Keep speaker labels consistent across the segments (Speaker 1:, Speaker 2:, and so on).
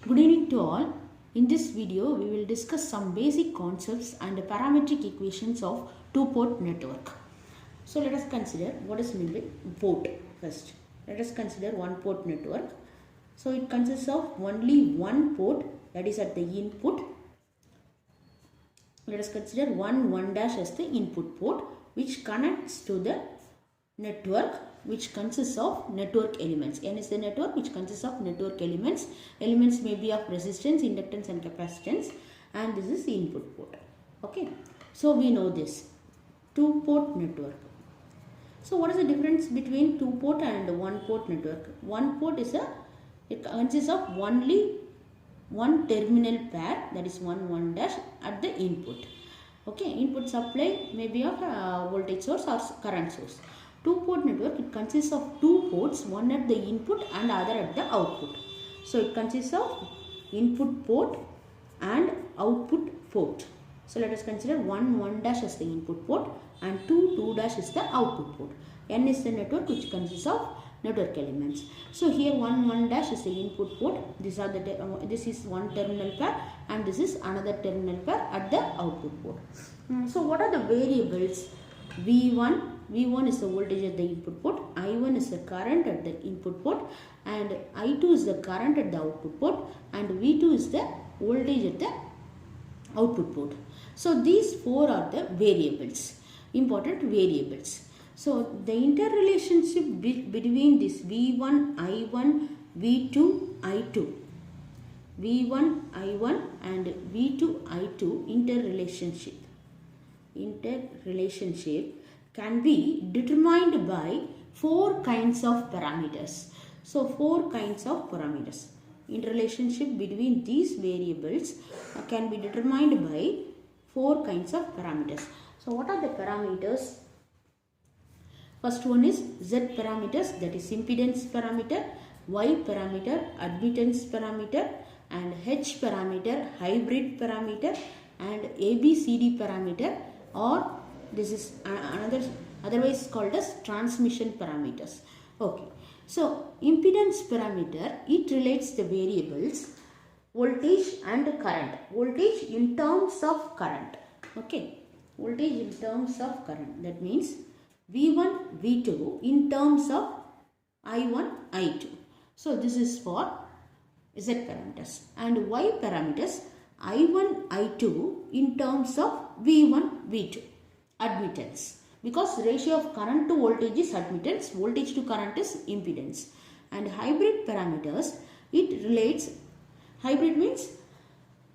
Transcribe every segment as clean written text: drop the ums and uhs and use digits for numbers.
Speaker 1: Good evening to all. In this video, we will discuss some basic concepts and parametric equations of two-port network. So let us consider what is meant by port first. Let us consider one-port network. So it consists of only one port, that is at the input. Let us consider 1 dash as the input port, which connects to the network, which consists of network elements. N is the network which consists of network elements. Elements may be of resistance, inductance and capacitance, and this is the input port. Okay, so we know this two-port network. So what is the difference between two-port and one-port network? One port is it consists of only one terminal pair, that is 1 dash at the input. Okay, input supply may be of voltage source or current source. Two-port network, it consists of two ports, one at the input and other at the output. So it consists of input port and output port. So let us consider 1 dash as the input port and 2 dash is the output port. N is the network which consists of network elements. So here 1 dash is the input port. These are the this is one terminal pair and this is another terminal pair at the output port. So what are the variables? V1 is the voltage at the input port, I1 is the current at the input port, and I2 is the current at the output port, and V2 is the voltage at the output port. So these four are the variables, important variables. So the interrelationship between this V1, I1, V2, I2, V1, I1 and V2, I2 interrelationship can be determined by four kinds of parameters. So four kinds of parameters. Interrelationship between these variables can be determined by four kinds of parameters. So what are the parameters? First one is Z parameters, that is impedance parameter, Y parameter, admittance parameter, and H parameter, hybrid parameter, and ABCD parameter, or this is otherwise called as transmission parameters. Okay, so impedance parameter, it relates the variables voltage and current. Voltage in terms of current. Okay, voltage in terms of current. That means V1, V2 in terms of I1, I2. So this is for Z parameters. And Y parameters, I1, I2 in terms of V1, V2. Admittance, because ratio of current to voltage is admittance, voltage to current is impedance. And hybrid parameters, it relates, hybrid means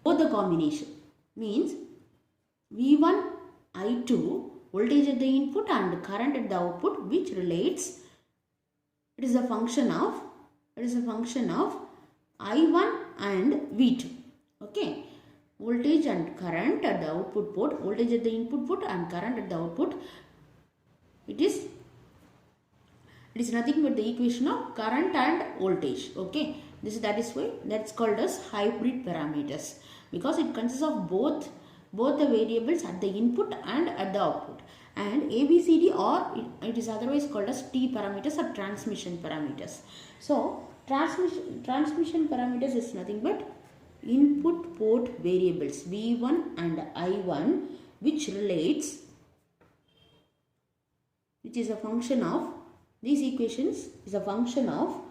Speaker 1: both the combination, means V1, I2 voltage at the input and current at the output, which relates, it is a function of I1 and V2. Okay, voltage and current at the output port, voltage at the input port and current at the output, it is nothing but the equation of current and voltage. Okay, that is why that's called as hybrid parameters, because it consists of both the variables at the input and at the output. And ABCD, or it is otherwise called as T parameters or transmission parameters. So transmission parameters is nothing but input port variables V1 and I1, which is a function of, these equations is a function of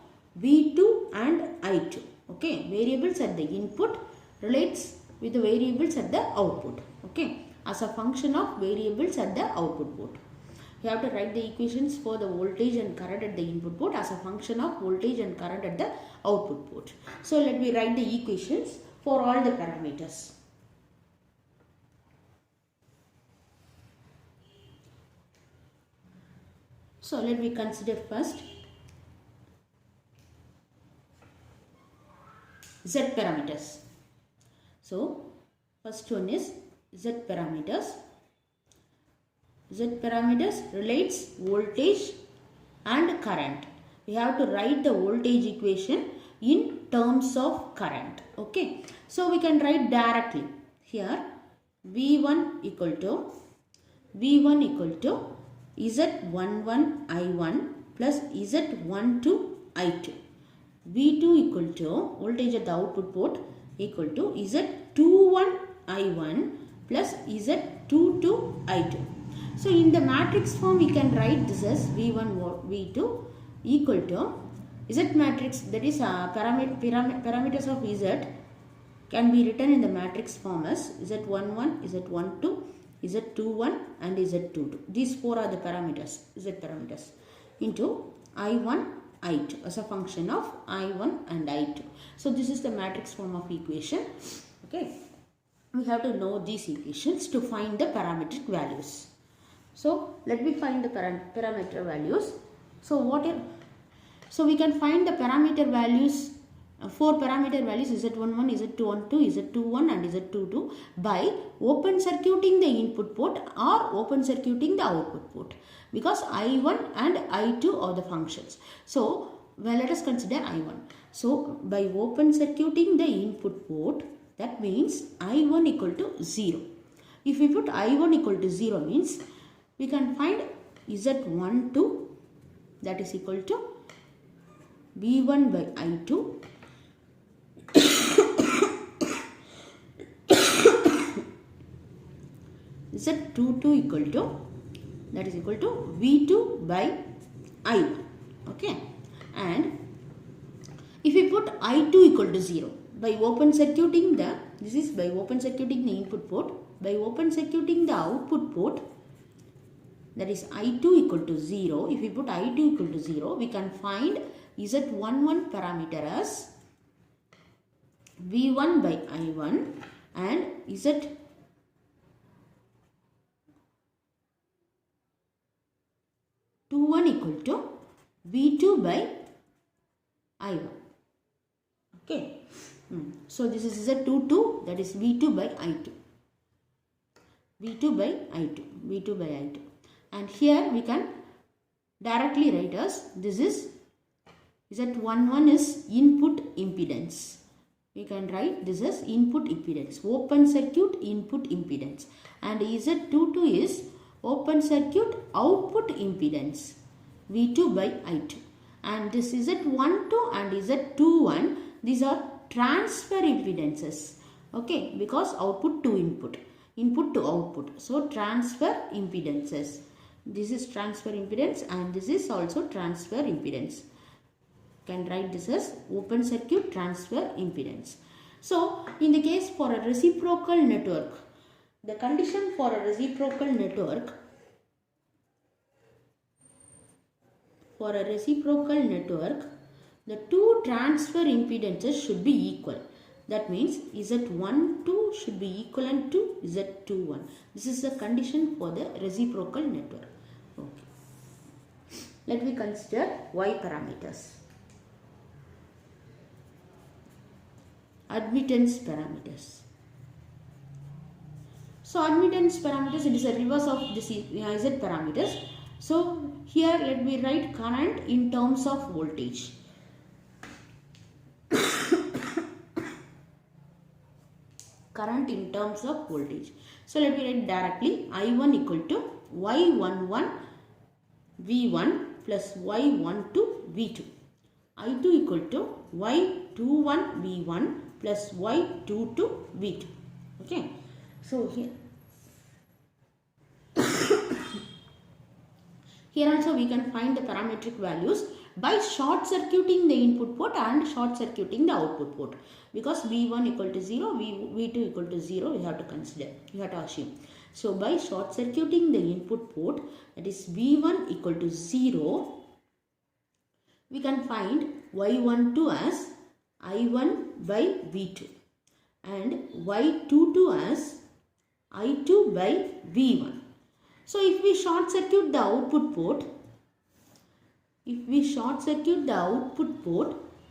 Speaker 1: V2 and I2. Okay, variables at the input relates with the variables at the output. Okay, as a function of variables at the output port. You have to write the equations for the voltage and current at the input port as a function of voltage and current at the output port. So let me write the equations for all the parameters. So let me consider first Z parameters. So first one is Z parameters. Z parameters relates voltage and current. We have to write the voltage equation in terms of current. Okay, so we can write directly here V1 equal to Z11 I1 plus Z12 I2. V2 equal to voltage at the output port equal to Z21 I1 plus Z22 I2. So in the matrix form we can write this as V1 V2 equal to Z matrix, that is parameters of Z can be written in the matrix form as Z11, Z12, Z21 and Z22. These four are the parameters, Z parameters, into I1, I2 as a function of I1 and I2. So this is the matrix form of equation. Okay, we have to know these equations to find the parametric values. So let me find the parameter values. So we can find the parameter values, 4 parameter values Z11, Z12, Z21 and Z22 by open circuiting the input port or open circuiting the output port, because I1 and I2 are the functions. So let us consider I1. So by open circuiting the input port, that means I1 equal to 0. If we put I1 equal to 0 means we can find Z12, that is equal to V1 by I2 Z22 equal to, that is equal to V2 by I1. Okay, and if we put I2 equal to 0 by open circuiting the, this is by open circuiting the input port, by open circuiting the output port, that is I2 equal to 0. If we put I2 equal to 0, we can find Z11 parameter as V1 by I1 and Z21 equal to V2 by I1. Okay. So this is Z22, that is V2 by I2. V2 by I2. V2 by I2. And here we can directly write as, this is Z11 is input impedance. We can write this as input impedance, open circuit input impedance, and Z22 is open circuit output impedance, V2 by I2. And this Z12 and Z21, these are transfer impedances. Okay, because output to input, input to output. So transfer impedances. This is transfer impedance and this is also transfer impedance. Can write this as open circuit transfer impedance. So in the case for a reciprocal network, the condition for a reciprocal network, the two transfer impedances should be equal. That means Z12 should be equivalent to Z21. This is the condition for the reciprocal network. Okay. Let me consider Y parameters. Admittance parameters. So admittance parameters, it is a reverse of this Z parameters. So here let me write current in terms of voltage. Current in terms of voltage. So let me write directly I1 equal to Y11 V1 plus Y12 V2. I2 equal to Y21 V1 plus Y22 V2. Okay. So here also we can find the parametric values by short circuiting the input port and short circuiting the output port, because V1 equal to 0, V2 equal to 0 we have to consider, you have to assume. So by short circuiting the input port, that is V1 equal to 0, we can find Y12 as I1 by V2 and Y22 as I2 by V1. So if we short circuit the output port,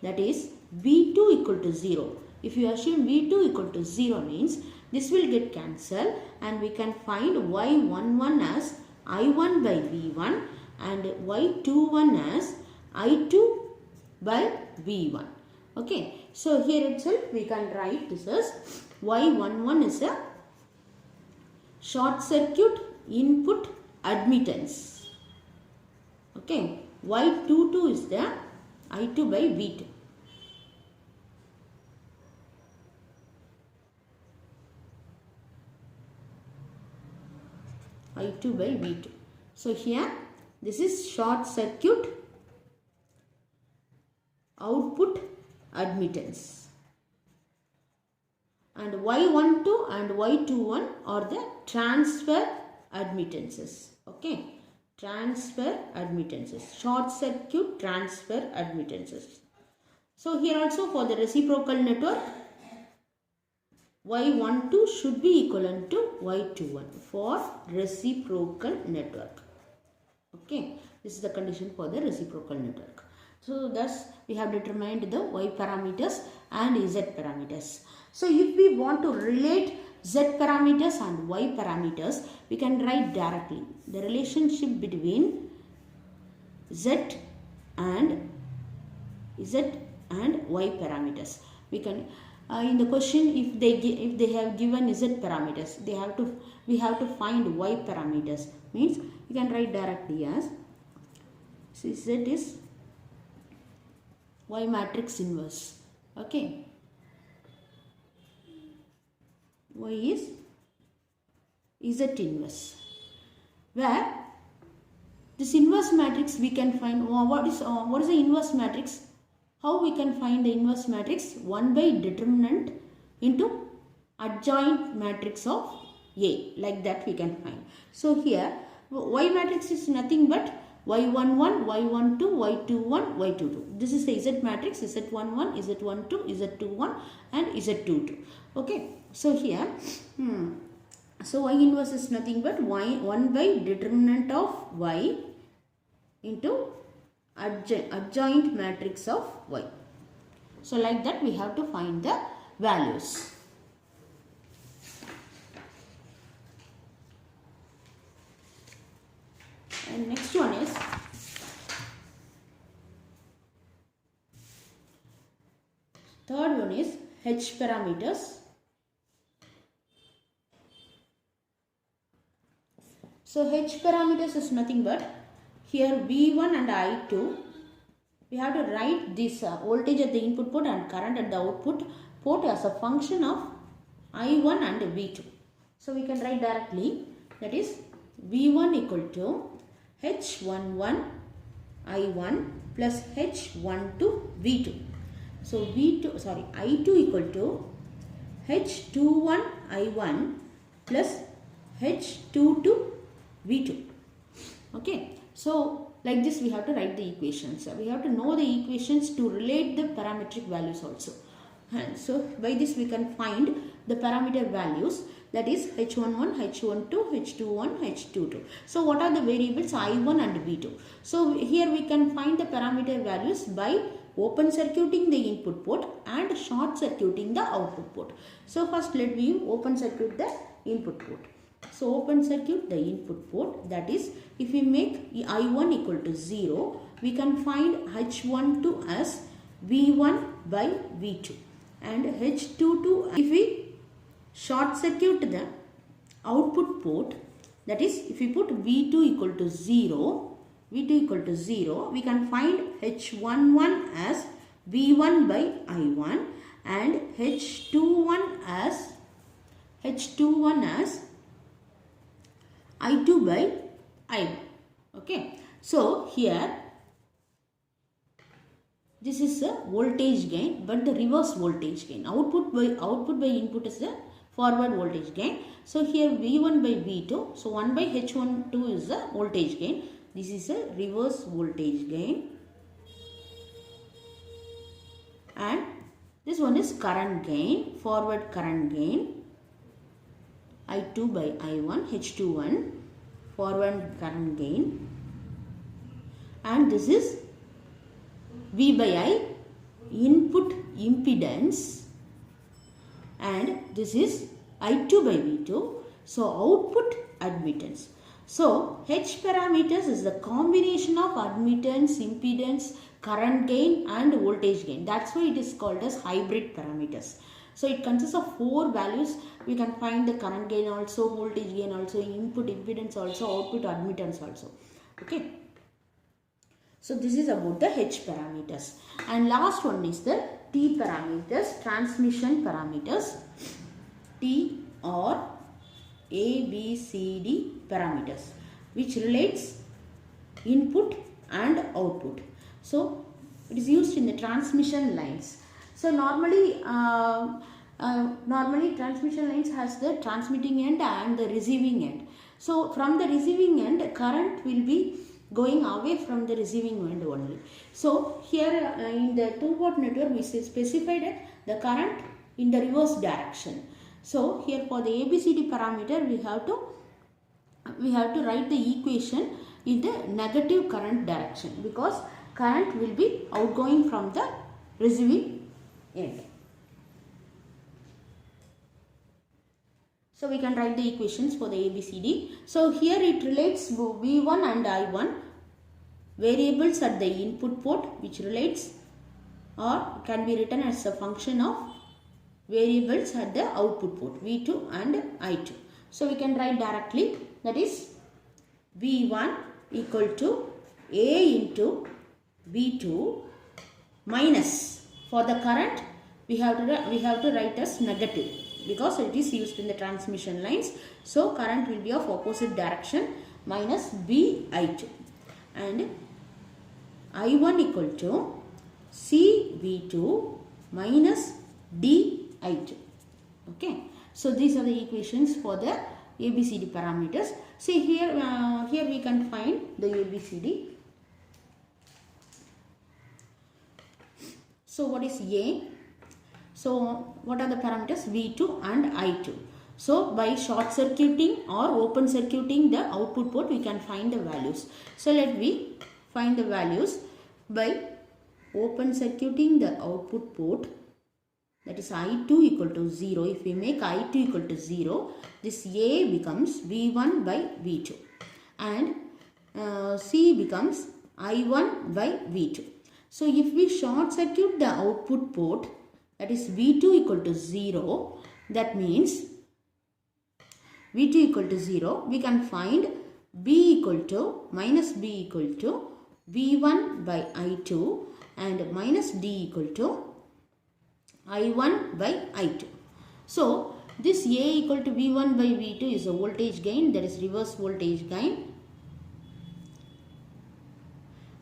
Speaker 1: that is V2 equal to 0. If you assume V2 equal to 0 means this will get cancelled and we can find Y11 as I1 by V1 and Y21 as I2 by V1. Okay. So here itself we can write this as Y11 is a short circuit input admittance. Okay. Y22 is the I2 by V2. I2 by V2. So here this is short circuit output admittance, and Y12 and Y21 are the transfer admittances. Okay, transfer admittances, short circuit transfer admittances. So here also for the reciprocal network, Y12 should be equivalent to Y21 for reciprocal network. Okay, this is the condition for the reciprocal network. So thus we have determined the Y parameters and Z parameters. So if we want to relate Z parameters and Y parameters, we can write directly the relationship between Z and Y parameters. We can in the question, if they have given Z parameters, we have to find Y parameters. Means we can write directly as Z is Y matrix inverse. Okay, Y is Z inverse, where this inverse matrix we can find what is the inverse matrix. How we can find the inverse matrix? 1 by determinant into adjoint matrix of A, like that we can find. So here Y matrix is nothing but Y11, Y12, Y21, Y22. This is the Z matrix, Z11, Z12, Z21 and Z22. Okay, so here so Y inverse is nothing but 1 by determinant of Y into adjoint matrix of Y. So like that we have to find the values. And next one is third one is H parameters. So H parameters is nothing but here V1 and I2, we have to write this voltage at the input port and current at the output port as a function of I1 and V2. So we can write directly, that is V1 equal to H11 I1 plus H12 V2. So I2 equal to H21 I1 plus H22 V2. Okay. So like this we have to write the equations. We have to know the equations to relate the parametric values also. And so by this we can find the parameter values, that is H11, H12, H21, H22. So what are the variables? I1 and V2. So here we can find the parameter values by open circuiting the input port and short circuiting the output port. So first let me open circuit the input port. So open circuit the input port, that is if we make I1 equal to 0, we can find H12 as V1 by V2 and H22. If we short circuit the output port, that is if we put V2 equal to 0, we can find H11 as V1 by I1 and H21 as I2 by I1. Okay. So here this is a voltage gain, but the reverse voltage gain. Output by input is the forward voltage gain. So here V1 by V2. So 1 by H12 is the voltage gain. This is a reverse voltage gain. And this one is current gain, forward current gain. I2 by I1, H21, forward current gain. And this is V by I, input impedance. And this is I2 by V2, so output admittance. So H parameters is the combination of admittance, impedance, current gain and voltage gain. That's why it is called as hybrid parameters. So it consists of 4 values. We can find the current gain also, voltage gain also, input impedance also, output admittance also. Okay. So this is about the H parameters. And last one is the T parameters, transmission parameters. T or ABCD parameters which relates input and output. So it is used in the transmission lines. So normally transmission lines has the transmitting end and the receiving end. So from the receiving end, current will be going away from the receiving end only. So here in the two-port network we specified the current in the reverse direction. So here for the ABCD parameter we have to write the equation in the negative current direction, because current will be outgoing from the receiving end. So we can write the equations for the ABCD. So here it relates V1 and I1, variables at the input port, which relates or can be written as a function of variables at the output port, V2 and I2. So we can write directly, that is V1 equal to A into V2 minus, for the current we have to write as negative, because it is used in the transmission lines. So current will be of opposite direction, minus VI2, and I1 equal to CV2 minus DI2. Okay, so these are the equations for the ABCD parameters. See here, here we can find the ABCD. So what is A? So what are the parameters? V2 and I2. So by short circuiting or open circuiting the output port, we can find the values. So let me find the values by open circuiting the output port. That is I2 equal to 0. If we make I2 equal to 0, this A becomes V1 by V2 and C becomes I1 by V2. So if we short circuit the output port, that is V2 equal to 0, that means V2 equal to 0, we can find B equal to minus B equal to V1 by I2 and minus D equal to I1 by I2. So this A equal to V1 by V2 is a voltage gain, that is reverse voltage gain,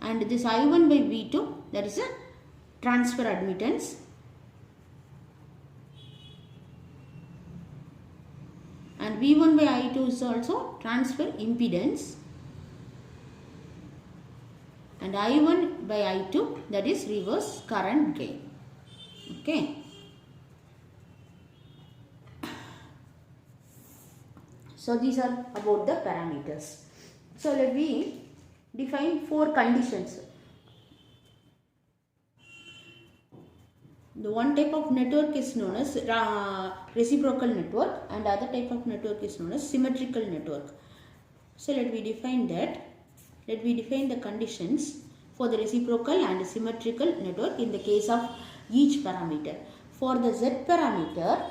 Speaker 1: and this I1 by V2, that is a transfer admittance, and V1 by I2 is also transfer impedance, and I1 by I2, that is reverse current gain. Okay. So these are about the parameters. So let me define 4 conditions. The one type of network is known as reciprocal network, and other type of network is known as symmetrical network. So let me define that. Let me define the conditions for the reciprocal and symmetrical network in the case of each parameter. For the Z parameter,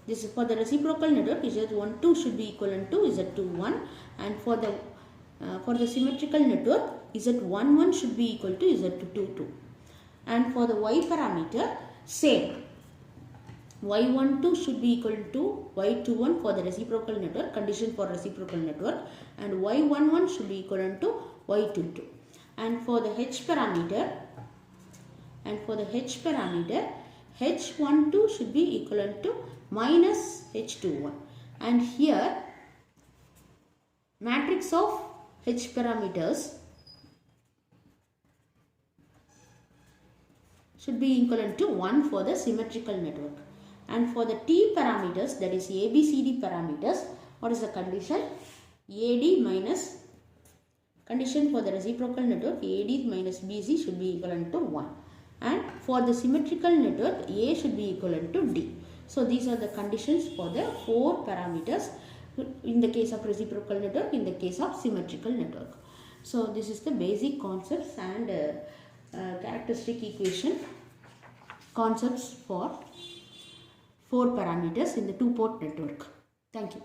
Speaker 1: this is for the reciprocal network, Z12 should be equivalent to Z21, and for the symmetrical network, Z11 should be equal to Z22. And for the Y parameter, same. Y12 should be equal to Y21 for the reciprocal network, condition for reciprocal network, and Y11 should be equivalent to Y22. And for the H parameter, H12 should be equivalent to minus H21. And here, matrix of H parameters should be equivalent to 1 for the symmetrical network. And for the T parameters, that is ABCD parameters, what is the condition? AD minus, condition for the reciprocal network, AD minus BC should be equivalent to 1. And for the symmetrical network, A should be equivalent to D. So these are the conditions for the 4 parameters in the case of reciprocal network, in the case of symmetrical network. So this is the basic concepts and characteristic equation concepts for 4 parameters in the 2-port network. Thank you.